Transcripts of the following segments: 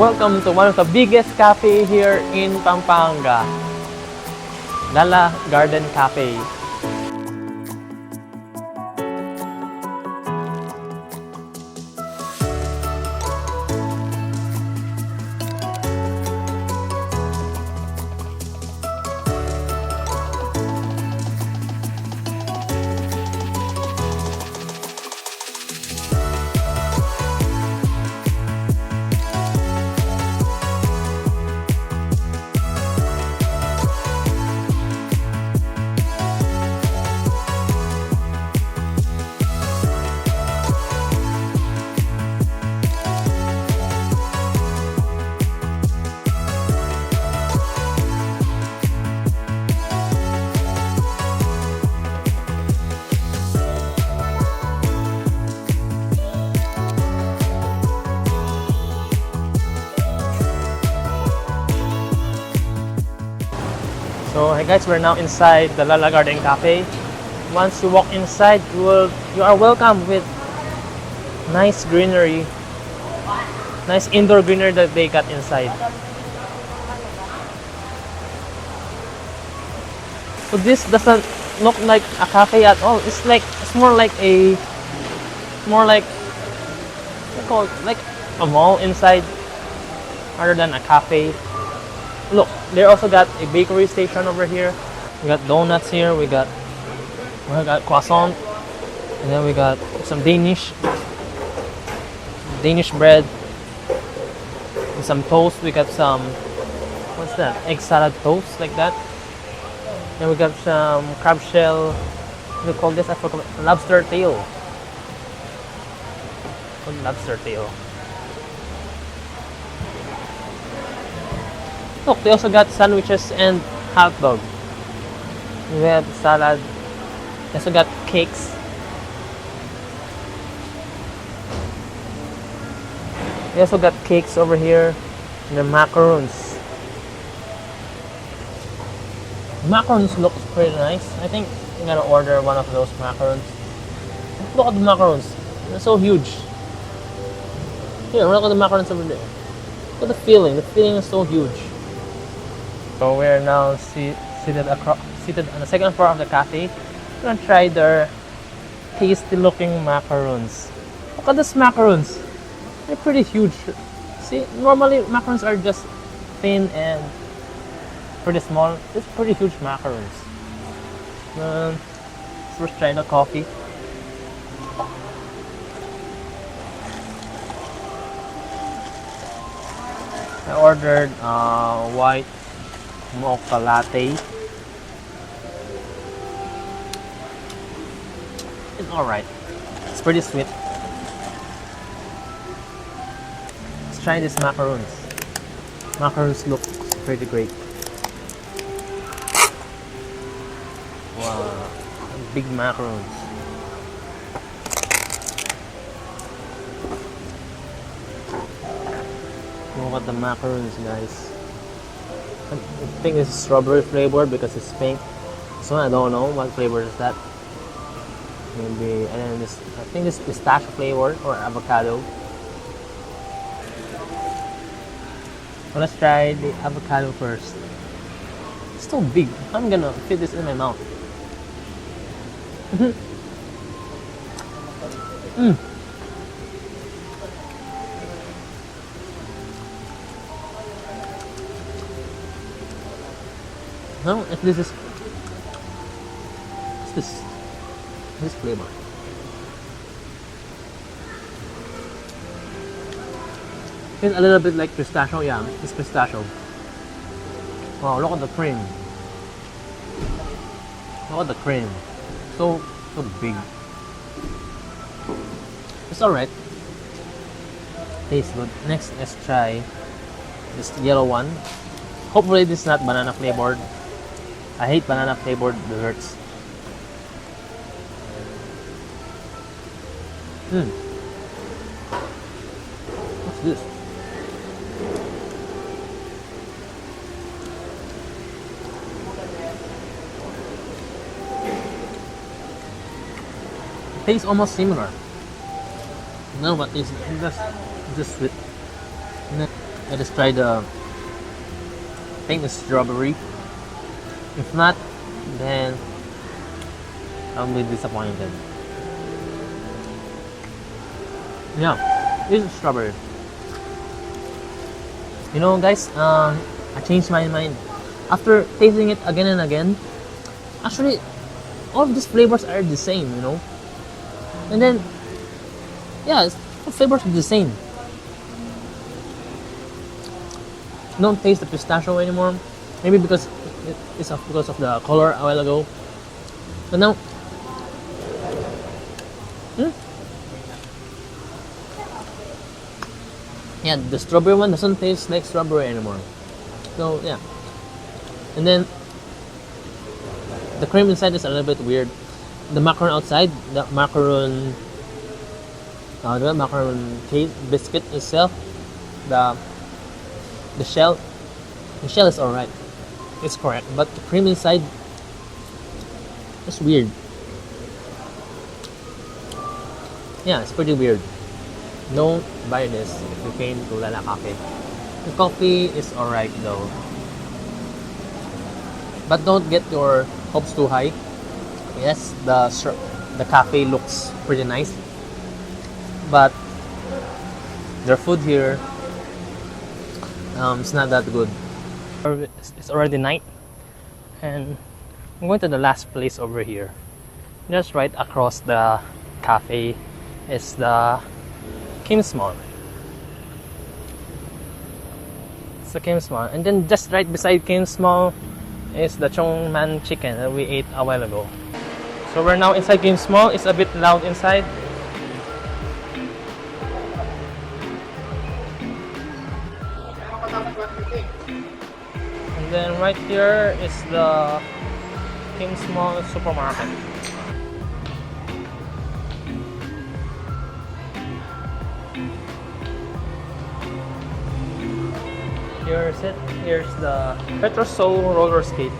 Welcome to one of the biggest cafe here in Pampanga, LALA Garden Cafe. So hey guys, we're now inside the LALA Garden Cafe. Once you walk inside, you are welcome with nice greenery, nice indoor greenery that they got inside. So this doesn't look like a cafe at all. It's more like what do you call it? Like a mall inside, rather than a cafe. Look, they also got a bakery station over here. We got donuts here. We got croissant, and then we got some Danish bread, and some toast. We got some, what's that? Egg salad toast, like that. Then we got some crab shell. What do you call this? I forgot. Lobster tail. Lobster tail. Look, they also got sandwiches and hot dog. We have salad. They also got cakes. They also got cakes over here. And the macarons. Macarons look pretty nice. I think I'm gonna order one of those macarons. Look at the macarons. They're so huge. Here, look at the macarons over there. Look at the filling. The filling is so huge. So we're now seated on the second floor of the cafe. We're gonna try their tasty looking macarons. Look at these macarons. They're pretty huge. See, normally macarons are just thin and pretty small. It's pretty huge macarons. Let's try the coffee. I ordered white mocha latte. It's alright. It's pretty sweet. Let's try these macarons. Macarons look pretty great. Wow, big macarons. Look at the macarons, guys. I think this is strawberry flavored because it's pink. So I don't know what flavor is that. Maybe, and then I think this pistachio flavored or avocado. So let's try the avocado first. It's so big. I'm gonna fit this in my mouth. No, if this is this flavor. It's a little bit like pistachio, yeah, it's pistachio. Wow, look at the cream. Look at the cream. So big. It's alright. Tastes good. Next, let's try this yellow one. Hopefully this is not banana flavored. I hate banana flavored desserts. What's this? It tastes almost similar. No, but it's just sweet. Let us try the, I think the strawberry. If not, then I'll be disappointed. Yeah, this is strawberry. You know, guys, I changed my mind after tasting it again and again. Actually, all of these flavors are the same, you know. And then, yeah, the flavors are the same. Don't taste the pistachio anymore. Maybe because it's because of the color a while ago. But now, yeah, the strawberry one doesn't taste like strawberry anymore. So yeah, and then the cream inside is a little bit weird. The macaron outside, the macaron cake biscuit itself, the shell is alright. It's correct, but the cream inside is weird. Yeah, it's pretty weird. Don't buy this if you came to LALA Cafe. The coffee is alright though, but don't get your hopes too high. Yes, the cafe looks pretty nice, but their food here it's not that good. It's already night, and I'm going to the last place over here. Just right across the cafe is the Kim's Mall. It's the Kim's Mall, and then just right beside Kim's Mall is the Chong Man chicken that we ate a while ago. So we're now inside Kim's Mall. It's a bit loud inside. And then right here is the Kim's Mall supermarket. Here's it. Here's the Retro Soul roller skate.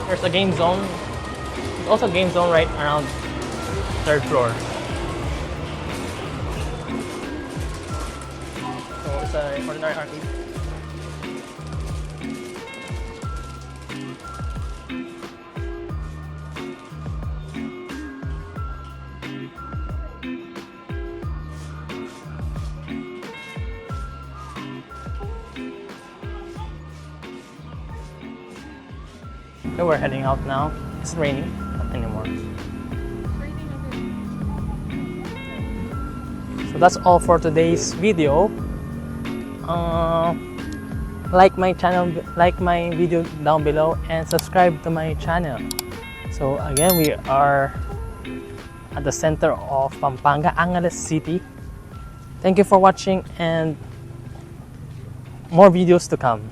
There's a game zone. There's also a game zone right around third floor. So it's an ordinary arcade. So we're heading out now. It's raining, not anymore. So that's all for today's video. Like my channel, like my video down below, and subscribe to my channel. So again, we are at the center of Pampanga, Angeles City. Thank you for watching, and more videos to come.